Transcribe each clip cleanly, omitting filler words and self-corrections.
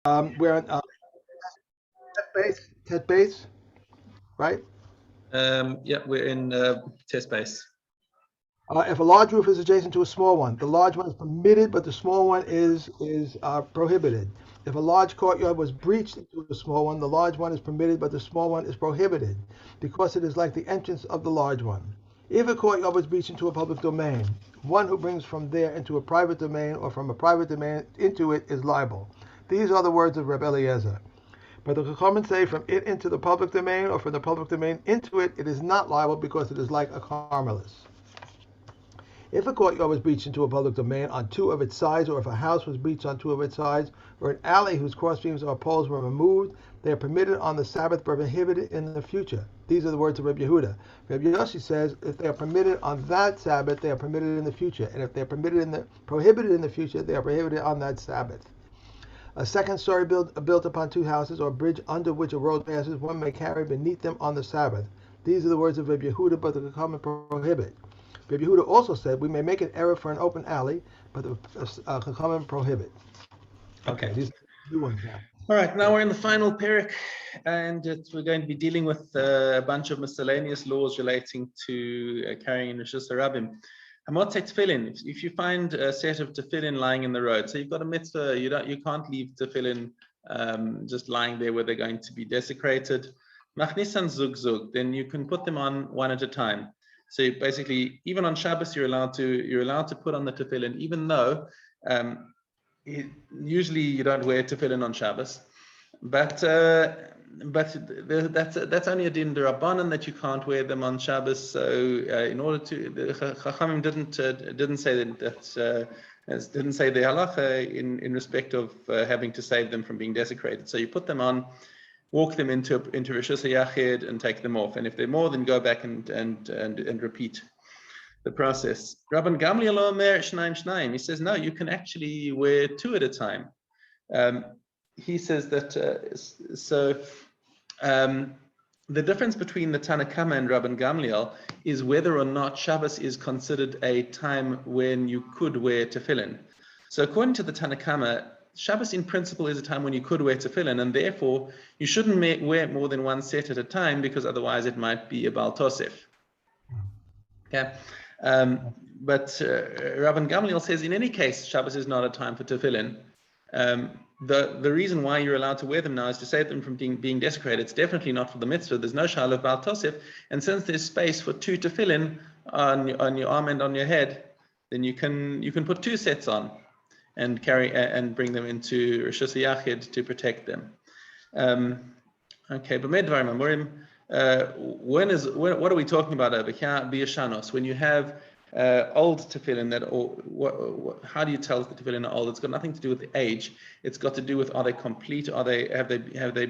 We're on test base, right? Yeah, we're in test base. If a large roof is adjacent to a small one, the large one is permitted, but the small one is prohibited. If a large courtyard was breached into a small one, the large one is permitted, but the small one is prohibited, because it is like the entrance of the large one. If a courtyard was breached into a public domain, one who brings from there into a private domain or from a private domain into it is liable. These are the words of Reb Eliezer. But the Chachamim say from it into the public domain or from the public domain into it, it is not liable because it is like a carmelis. If a courtyard was breached into a public domain on two of its sides, or if a house was breached on two of its sides, or an alley whose crossbeams or poles were removed, they are permitted on the Sabbath but prohibited in the future. These are the words of Reb Yehuda. Reb Yoshi says if they are permitted on that Sabbath, they are permitted in the future, and if they are prohibited in the future, they are prohibited on that Sabbath. A second story built upon two houses, or a bridge under which a road passes, one may carry beneath them on the Sabbath. These are the words of Reb Yehuda, but the Chachamim prohibit. Reb Yehuda also said we may make an error for an open alley, but the Chachamim prohibit. Okay. These are new ones now. All right, now we're in the final parak, and we're going to be dealing with a bunch of miscellaneous laws relating to carrying in Rishus Harabim. Hamotzei tefillin. If you find a set of tefillin lying in the road, so you've got a mitzvah, you can't leave tefillin just lying there where they're going to be desecrated. Machnisan zug zug. Then you can put them on one at a time. So basically, even on Shabbos, you're allowed to put on the tefillin, even though usually you don't wear tefillin on Shabbos, but that's only a din d'Rabbanan that you can't wear them on Shabbos. So in order to, the Chachamim didn't say didn't say the halacha in respect of having to save them from being desecrated. So you put them on, walk them into Rishus HaYachid and take them off. And if they're more, then go back and repeat the process. Rabban Gamliel Omer Shnaim Shnaim. He says, no, you can actually wear two at a time. He says that, the difference between the Tanakama and Rabban Gamliel is whether or not Shabbos is considered a time when you could wear tefillin. So according to the Tanakama, Shabbos in principle is a time when you could wear tefillin, and therefore you shouldn't wear more than one set at a time, because otherwise it might be a Baal Tosef. Okay. But Rabban Gamliel says in any case Shabbos is not a time for tefillin. The reason why you're allowed to wear them now is to save them from being desecrated. It's definitely not for the mitzvah. There's no shal of Baal Tosef, and since there's space for two tefillin on your arm and on your head, then you can put two sets on and carry and bring them into Rishus HaYachid to protect them. Okay, but Medvar Mamurim. What are we talking about over here? B'yashanos. When you have old tefillin how do you tell the tefillin are old? It's got nothing to do with the age. It's got to do with, are they complete? Have they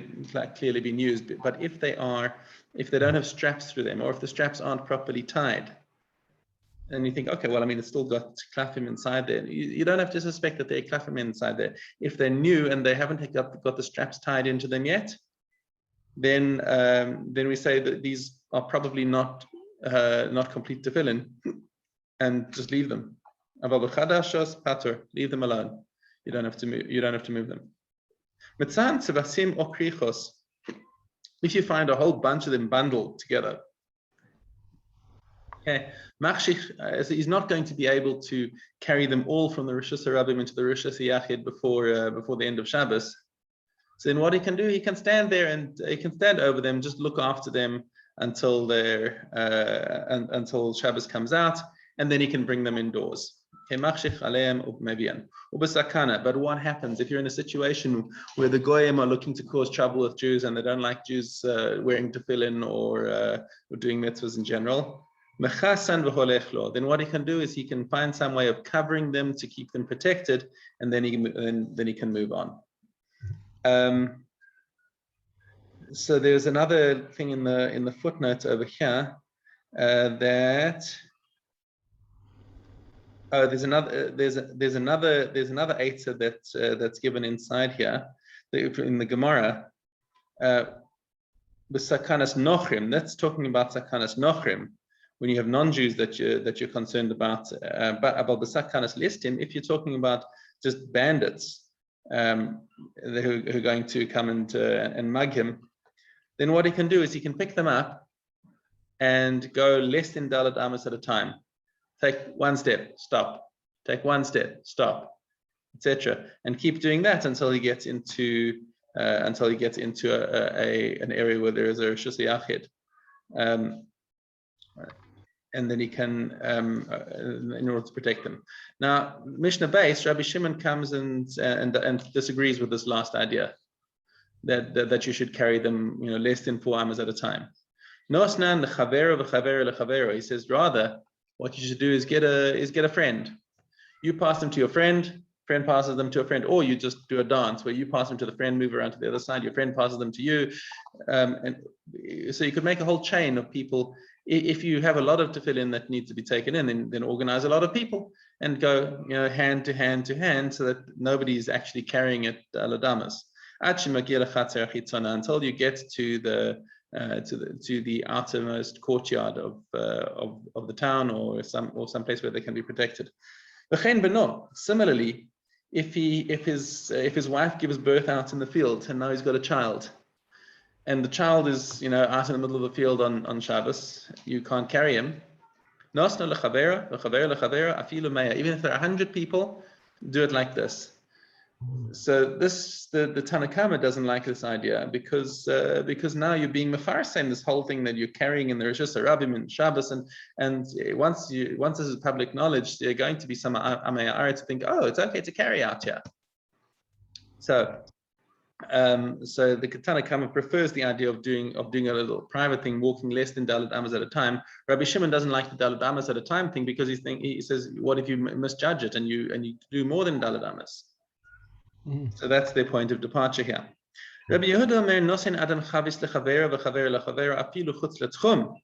clearly been used? But if they don't have straps through them, or if the straps aren't properly tied, and you think, okay, well, I mean, it's still got klafim inside there. You don't have to suspect that there are klafim inside there. If they're new and they haven't got the straps tied into them yet, then we say that these are probably not complete tefillin, and just leave them. Leave them alone. You don't have to move them. If you find a whole bunch of them bundled together, okay, he's not going to be able to carry them all from the Rishus Harabim into the Rishus HaYachid before the end of Shabbos. So then what he can do, he can stand there and he can stand over them, just look after them until until Shabbos comes out, and then he can bring them indoors. But what happens if you're in a situation where the goyim are looking to cause trouble with Jews and they don't like Jews wearing tefillin or doing mitzvahs in general? Then what he can do is he can find some way of covering them to keep them protected, and then he can move on. So there's another thing in the footnotes over here that there's another eitzah that's given inside here in the Gemara. B'sakanas nochrim. That's talking about sakanas nochrim, when you have non-Jews that you're concerned about. But about b'sakanas listim, if you're talking about just bandits, who are going to come and mug him, then what he can do is he can pick them up and go less than Dalet Amos at a time. Take one step, stop. Take one step, stop, etc. And keep doing that until he gets into an area where there is a Rishus Yachid. And then he can, in order to protect them. Now, Mishnah base, Rabbi Shimon comes and disagrees with this last idea that you should carry them, less than 4 amos at a time. Nosnan lechavero v'chavero lechavero. He says rather, what you should do is get a friend. You pass them to your friend. Friend passes them to a friend, or you just do a dance where you pass them to the friend, move around to the other side. Your friend passes them to you, and so you could make a whole chain of people. If you have a lot of tefillin that need to be taken in, then organize a lot of people and go, hand to hand to hand, so that nobody is actually carrying it aladamas. Until you get to the outermost courtyard of the town, or some place where they can be protected. Similarly, if his wife gives birth out in the field and now he's got a child, and the child is out in the middle of the field on Shabbos, you can't carry him. Even if there are 100 people, do it like this. So the Tanna Kama doesn't like this idea because now you're being mefarsim this whole thing that you're carrying in the Rishus Harabim and Shabbos, and once this is public knowledge, there are going to be some Amei Haaretz to think, oh, it's okay to carry out here. So the Tanna Kama prefers the idea of doing a little private thing, walking less than Dalet Amos at a time. Rabbi Shimon doesn't like the Dalet Amos at a time thing because he says, what if you misjudge it and you do more than Dalet Amos? So that's their point of departure here. Rabbi Yehuda Omer nosen adam chavis lechavera v'chavera lechavera afilu chutz letchum.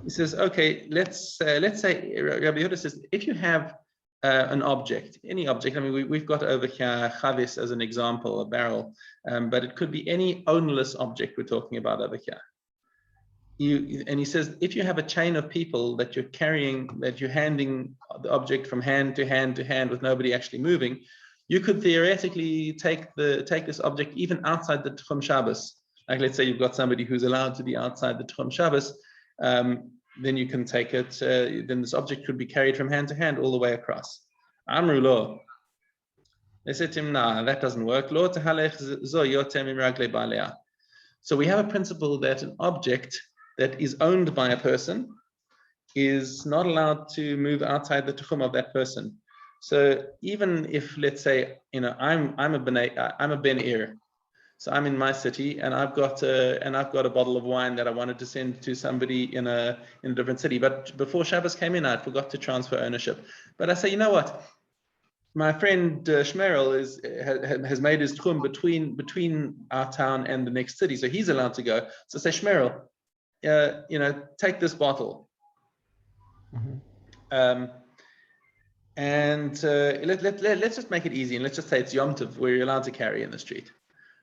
He says, okay, let's say Rabbi Yehuda says, if you have an object, any object. I mean, we've got over here chavis as an example, a barrel, but it could be any ownerless object we're talking about over here. And he says, if you have a chain of people that you're carrying, that you're handing the object from hand to hand to hand with nobody actually moving, you could theoretically take this object even outside the Tchum Shabbos. Like, let's say you've got somebody who's allowed to be outside the Tchum Shabbos, then you can take it. Then this object could be carried from hand to hand all the way across. Amru lo. They said to him, nah, that doesn't work. Lo tahalech zo yotem im raglei baalea. So we have a principle that an object that is owned by a person is not allowed to move outside the Tchum of that person. So even if, let's say, I'm a ben Ir, so I'm in my city and I've got a bottle of wine that I wanted to send to somebody in a different city, but before Shabbos came in, I forgot to transfer ownership. But I say, you know what? My friend Shmerel has made his tchum between our town and the next city, so he's allowed to go. So say, Shmerel, take this bottle. Mm-hmm. And let's just make it easy, and let's just say it's Yom Tov, where you're allowed to carry in the street,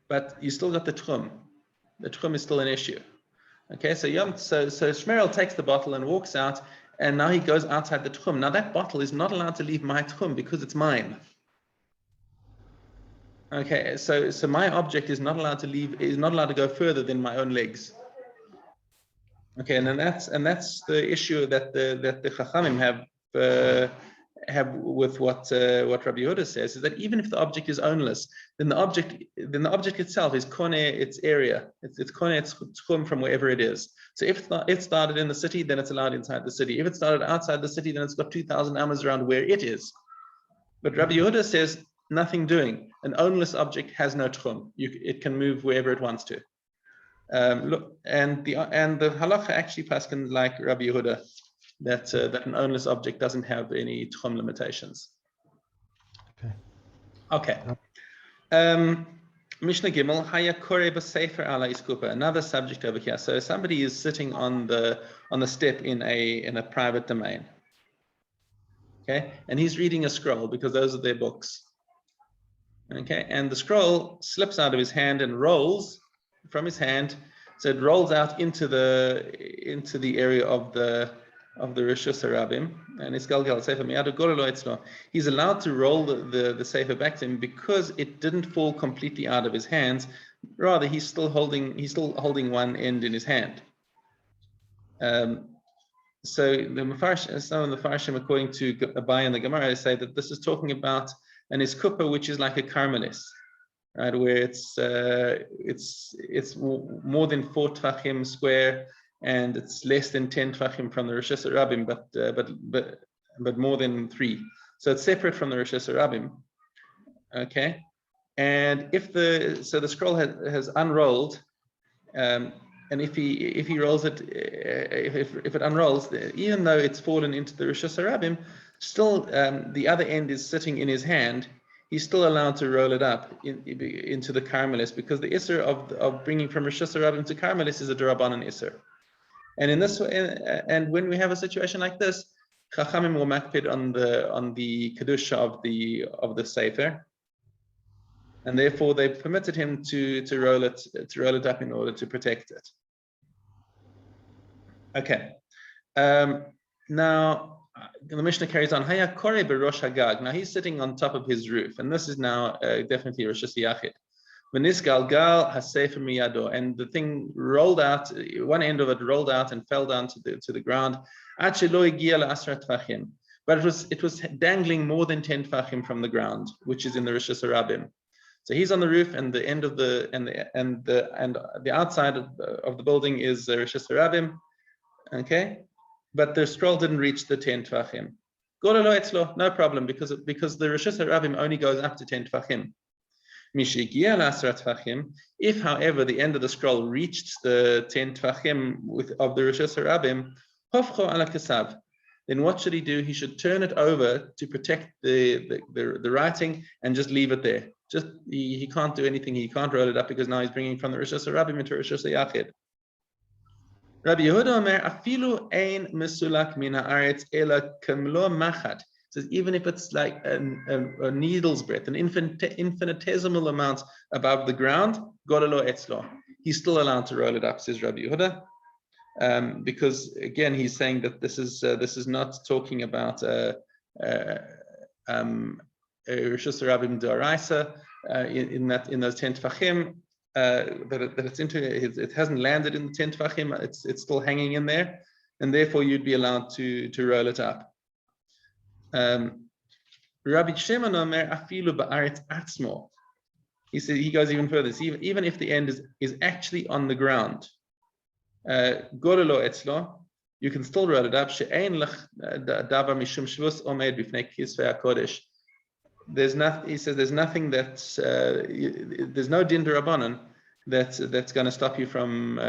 but you still got the tchum. The tchum is still an issue. Okay, so Shmerel takes the bottle and walks out, and now he goes outside the tchum. Now that bottle is not allowed to leave my tchum because it's mine. Okay, so my object is not allowed to go further than my own legs. Okay, and that's the issue that the Chachamim have with what Rabbi Yehuda says, is that even if the object is ownless, then the object itself is koneh its area. It's koneh its tchum from wherever it is. So if it started in the city, then it's allowed inside the city. If it started outside the city, then it's got 2,000 amos around where it is. But Rabbi Yehuda says nothing doing. An ownless object has no tchum. It can move wherever it wants to. Look, and the halacha actually paskins like Rabbi Yehuda, that an ownless object doesn't have any tchum limitations. Okay. Mishna Gimel, Haya Kore B'Sefer Ala Iskupa. Another subject over here. So somebody is sitting on the step in a private domain. Okay, and he's reading a scroll because those are their books. Okay, and the scroll slips out of his hand and rolls from his hand. So it rolls out into the area of the Rosh Hashanah, and it's Galgal Sefer Miyado Gorelo Etzlo. He's allowed to roll the Sefer back to him because it didn't fall completely out of his hands. Rather, he's still holding one end in his hand. So some of the Mefarshim, according to Abai and the Gemara, say that this is talking about an iskupa, which is like a carmelis, right? Where it's more than 4 tfachim square, and it's less than 10 tfachim from the Rosh Hashanah, but more than 3. So it's separate from the Rosh Hashanah. Okay, and if the scroll has unrolled, and if he rolls it, if it unrolls, even though it's fallen into the Rosh Hashanah, still the other end is sitting in his hand. He's still allowed to roll it up into the Carmelis, because the Isser of bringing from Rosh Hashanah to Carmelis is a Durabanan Isser. And in this way, and when we have a situation like this, Chachamim will makpid on the kedusha of the sefer, and therefore they permitted him to roll it up in order to protect it. Okay. Now the Mishnah carries on. Haya kore berosh hagag. Now he's sitting on top of his roof, and this is now definitely Rosh Hashanah. V'nis galgal hasefer miyado, and the thing rolled out. One end of it rolled out and fell down to the ground. Ad shelo igia la'asra tfachim, but it was dangling more than 10 tfachim from the ground, which is in the Rosh Hashanah. So he's on the roof, and the end of the outside of the building is Rosh Hashanah. Okay, but the scroll didn't reach the 10 tfachim. Gorelo etzlo, no problem, because the Rosh Hashanah only goes up to 10 tfachim. Mishigia l'asra tfachim. If, however, the end of the scroll reached the 10 tfachim of the Rosh Hashanah, hofcho ala kasav, then what should he do? He should turn it over to protect the writing and just leave it there. Just he can't do anything. He can't roll it up, because now he's bringing from the Rosh Hashanah into Rosh Hashanah. Rabbi Yehuda Omer, afilu ein mesulak min haaretz ela kemlo machat. Says even if it's like a needle's breadth, an infinitesimal amount above the ground, gorelo etzlo, he's still allowed to roll it up, says Rabbi Yehuda, because again he's saying that this is not talking about Rosh Hashanah d'oraisa in those 10 tfachim. It hasn't landed in the 10 tfachim, it's still hanging in there, and therefore you'd be allowed to roll it up. Rabbi Shimon Omer afilu ba'aretz atzmo. He goes even further. So even if the end is actually on the ground, gorelo etzlo, you can still roll it up. She'ein lech davar mishum shvus omed b'fnei kisvei hakodesh. He says there's nothing that's there's no din d'Rabbanan that's going to stop you from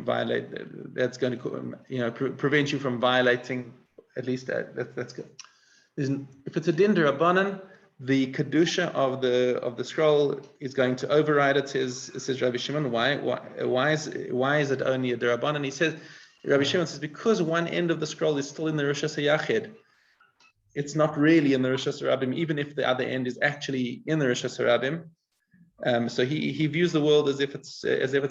violate. That's going to prevent you from violating. At least that's good. If it's a din d'Rabbanan, the kedusha of the scroll is going to override it. Says Rabbi Shimon. Why is it only a d'Rabbanan? He says, Rabbi Shimon says, because one end of the scroll is still in the Rosh Hashanah. It's not really in the Rosh Hashanah, even if the other end is actually in the Rosh Hashanah. So he views the world as if it's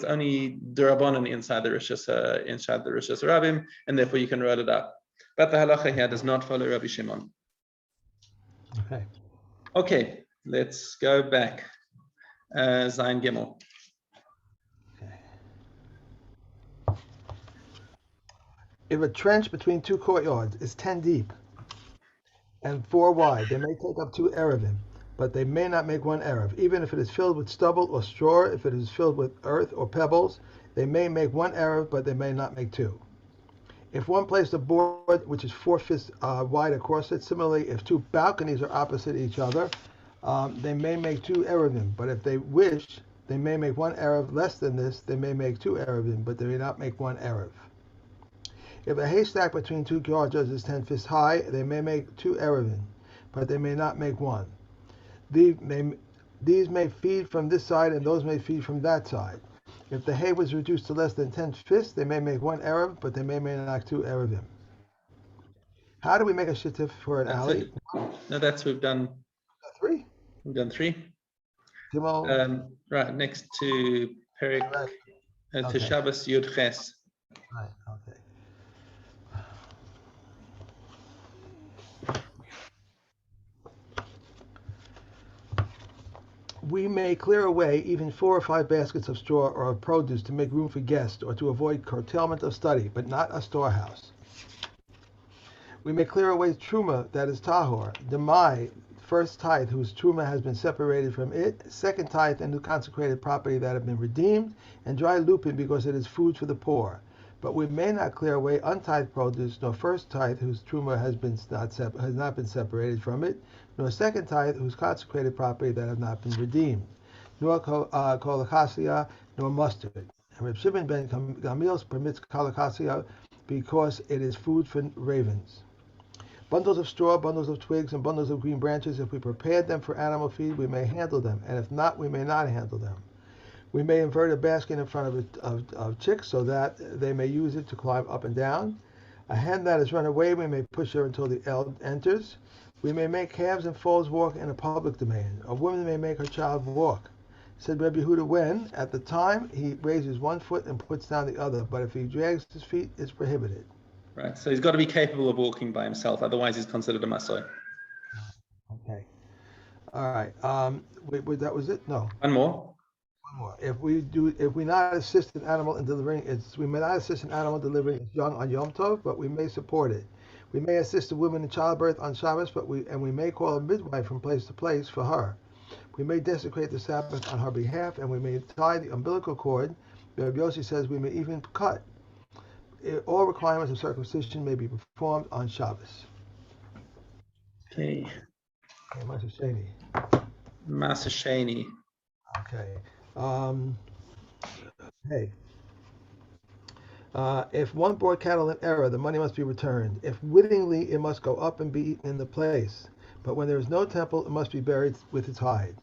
only d'Rabbanan inside the Rosh Hashanah, and therefore you can roll it up. But the halacha here does not follow Rabbi Shimon. Okay, let's go back. Zayin Gimel. If a trench between 2 courtyards is 10 deep and 4 wide, they may take up 2 Eruvin, but they may not make 1 Eruv. Even if it is filled with stubble or straw, if it is filled with earth or pebbles, they may make 1 Eruv, but they may not make 2. If one placed a board which is 4 fists wide across it, similarly, if 2 balconies are opposite each other, they may make 2 Eruvin, but if they wish, they may make 1 Eruv. Less than this, they may make 2 Eruvin, but they may not make 1 Eruv. If a haystack between 2 courtyards is 10 fists high, they may make 2 Eruvin, but they may not make 1. These may feed from this side, and those may feed from that side. If the hay was reduced to less than 10 fists, they may make 1 Eruv, but they may make 2 Eruvim. How do we make a shittif for an alley? No, we've done 3. We've done 3. Right, next to Perik, to Shabbos Yud Ches. Right, okay. We may clear away even 4 or 5 baskets of straw or of produce to make room for guests or to avoid curtailment of study, but not a storehouse. We may clear away truma, that is tahor, demai, first tithe, whose truma has been separated from it, second tithe, and new consecrated property that have been redeemed, and dry lupin, because it is food for the poor. But we may not clear away untithed produce, nor first tithe, whose truma has not been separated from it, nor second tithe, whose consecrated property that have not been redeemed, nor kolakasia, nor mustard. And Reb Shimon ben Gamliel permits kolakasia because it is food for ravens. Bundles of straw, bundles of twigs, and bundles of green branches, if we prepared them for animal feed, we may handle them, and if not, we may not handle them. We may invert a basket in front of chicks so that they may use it to climb up and down. A hen that has run away, we may push her until the eld enters. We may make calves and foals walk in a public domain. A woman may make her child walk. Said Rebbe Yehuda, when, at the time, he raises one foot and puts down the other, but if he drags his feet, it's prohibited. Right, so he's got to be capable of walking by himself, otherwise he's considered a masoi. Okay. All right. Wait, that was it? No. One more. One more. If we not assist an animal in delivering we may not assist an animal delivering its young on Yom Tov, but we may support it. We may assist a woman in childbirth on Shabbos, we may call a midwife from place to place for her. We may desecrate the Sabbath on her behalf, and we may tie the umbilical cord. Rabbi Yossi says we may even cut. All requirements of circumcision may be performed on Shabbos. Okay. Master Shani. Master Shani. Okay. Hey. If one brought cattle in error, the money must be returned. If wittingly, it must go up and be eaten in the place. But when there is no temple, it must be buried with its hide.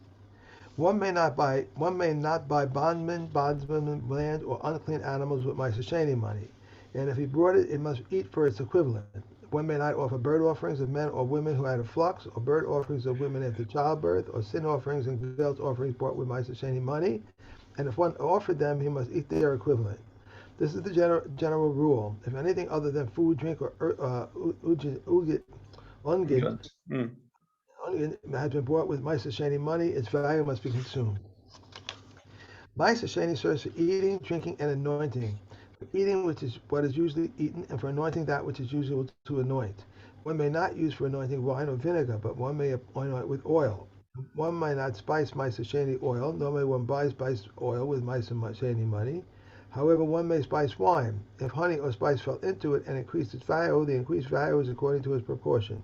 One may not buy bondsman, land, or unclean animals with Ma'aser Sheni money. And if he brought it, it must eat for its equivalent. One may not offer burnt offerings of men or women who had a flux, or burnt offerings of women after childbirth, or sin offerings and guilt offerings bought with Ma'aser Sheni money. And if one offered them, he must eat their equivalent. This is the general rule. If anything other than food, drink, or ungin has been bought with Ma'aser Sheni money, its value must be consumed. Ma'aser Sheni serves for eating, drinking, and anointing. For eating, which is what is usually eaten, and for anointing, that which is usual to anoint. One may not use for anointing wine or vinegar, but one may anoint with oil. One may not spice Ma'aser Sheni oil, nor may one buy spiced oil with Ma'aser Sheni money. However, one may spice wine. If honey or spice fell into it and increased its value, the increased value is according to its proportion.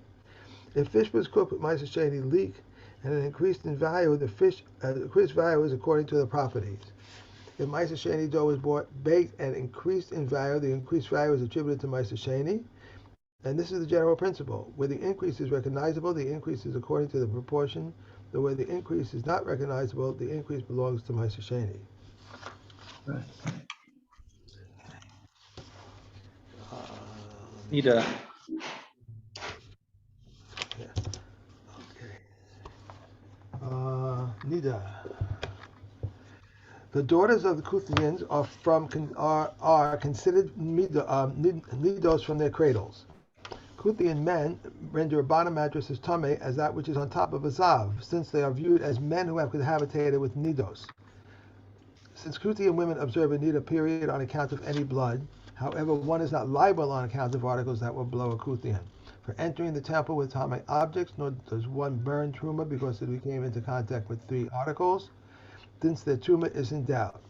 If fish was cooked with Ma'aser Sheni leek and it increased in value, the increased value is according to the properties. If Ma'aser Sheni dough was bought baked and increased in value, the increased value is attributed to Ma'aser Sheni. And this is the general principle. Where the increase is recognizable, the increase is according to the proportion. Though where the increase is not recognizable, the increase belongs to Ma'aser Sheni. Right. Nida. Yeah. Okay. Nida. The daughters of the Kuthians are considered nidos from their cradles. Kuthian men render a bottom mattress as tame as that which is on top of a zav, since they are viewed as men who have cohabitated with nidos. Since Kuthian women observe a nida period on account of any blood, however, one is not liable on account of articles that will blow a Kuthian. For entering the temple with tame objects, nor does one burn truma because it came into contact with 3 articles, since their truma is in doubt.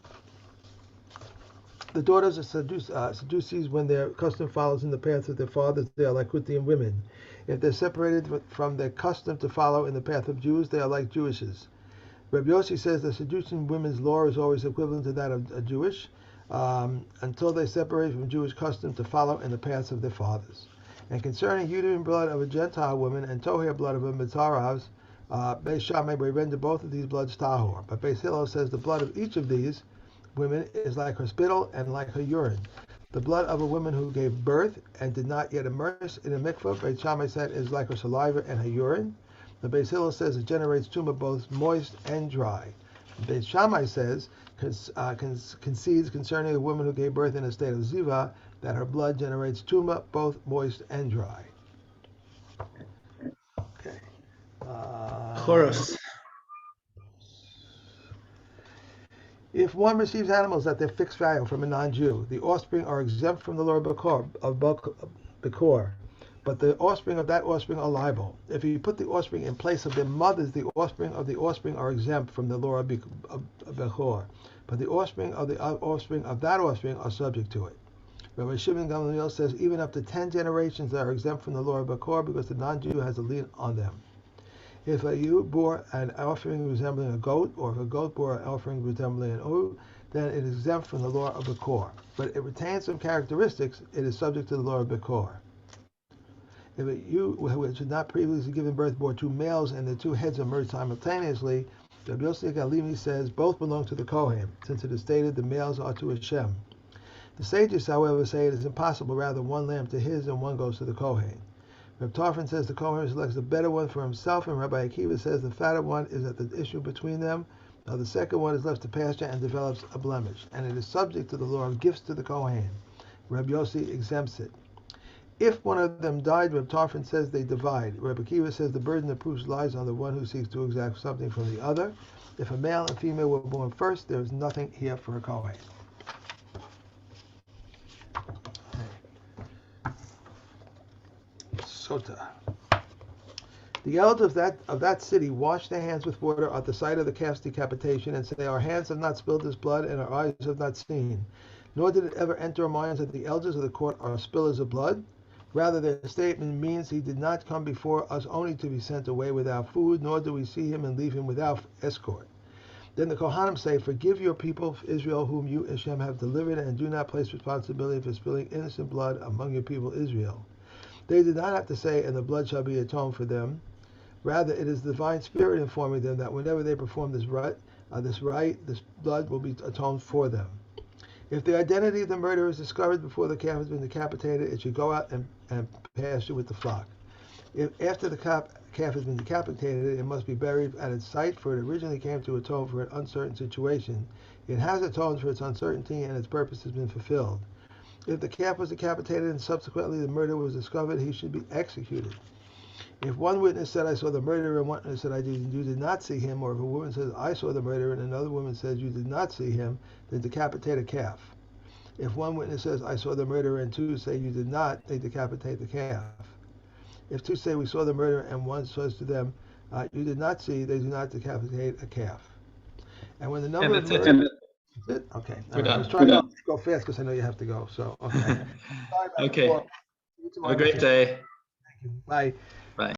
The daughters of Sadducees, when their custom follows in the path of their fathers, they are like Kuthian women. If they're separated from their custom to follow in the path of Jews, they are like Jewesses. Reb Yossi says the Sadducean women's law is always equivalent to that of a Jewish, until they separate from Jewish custom to follow in the paths of their fathers. And concerning uterine blood of a Gentile woman and toher blood of a Mitzaravs, Beis Shammai may render both of these bloods tahor. But Beis Hillel says the blood of each of these women is like her spittle and like her urine. The blood of a woman who gave birth and did not yet immerse in a mikvah, Beis Shammai said, is like her saliva and her urine. The Beis Hillel says it generates tumah both moist and dry. Beis Shammai says, concedes concerning a woman who gave birth in a state of ziva, that her blood generates tumah both moist and dry. Okay. Chorus. If one receives animals at their fixed value from a non-Jew, the offspring are exempt from the law of Bekor, but the offspring of that offspring are liable. If you put the offspring in place of their mothers, the offspring of the offspring are exempt from the law of Bekor, but the offspring of the offspring of that offspring are subject to it. Rabbi Shimon Gamliel says even up to 10 generations are exempt from the law of Bekor because the non-Jew has a lien on them. If a ewe bore an offering resembling a goat, or if a goat bore an offering resembling an ewe, then it is exempt from the law of Bekor. But it retains some characteristics, it is subject to the law of Bekor. If a ewe which had not previously given birth bore two males and the two heads emerged simultaneously, Rabbi Yossi Galimi says both belong to the Kohen, since it is stated the males are to Hashem. The sages, however, say it is impossible, rather one lamb to his and one goes to the Kohen. Reb Tarfon says the Kohen selects the better one for himself, and Rabbi Akiva says the fatter one is at the issue between them. Now the second one is left to pasture and develops a blemish, and it is subject to the law of gifts to the Kohen. Reb Yossi exempts it. If one of them died, Reb Tarfon says they divide. Reb Akiva says the burden of proof lies on the one who seeks to exact something from the other. If a male and female were born first, there is nothing here for a Kohen. Sota. The elders of that city wash their hands with water at the site of the calf's decapitation and say, our hands have not spilled this blood and our eyes have not seen. Nor did it ever enter our minds that the elders of the court are spillers of blood. Rather, their statement means he did not come before us only to be sent away without food, nor do we see him and leave him without escort. Then the Kohanim say, forgive your people Israel whom you, Hashem, have delivered, and do not place responsibility for spilling innocent blood among your people Israel. They did not have to say, and the blood shall be atoned for them. Rather, it is the divine spirit informing them that whenever they perform this rite, this blood will be atoned for them. If the identity of the murderer is discovered before the calf has been decapitated, it should go out and pasture with the flock. If after the calf has been decapitated, it must be buried at its site, for it originally came to atone for an uncertain situation. It has atoned for its uncertainty, and its purpose has been fulfilled. If the calf was decapitated and subsequently the murder was discovered, he should be executed. If one witness said, I saw the murderer, and one witness said, you did not see him, or if a woman says, I saw the murderer, and another woman says, you did not see him, then decapitate a calf. If one witness says, I saw the murderer, and two say, you did not, they decapitate the calf. If two say, we saw the murderer, and one says to them, you did not see, they do not decapitate a calf. And when the number And of that's murders... it. Okay. We're I was done. trying to go fast because I know you have to go. So, okay. Sorry about Okay. the Have a great day. Thank you. Bye.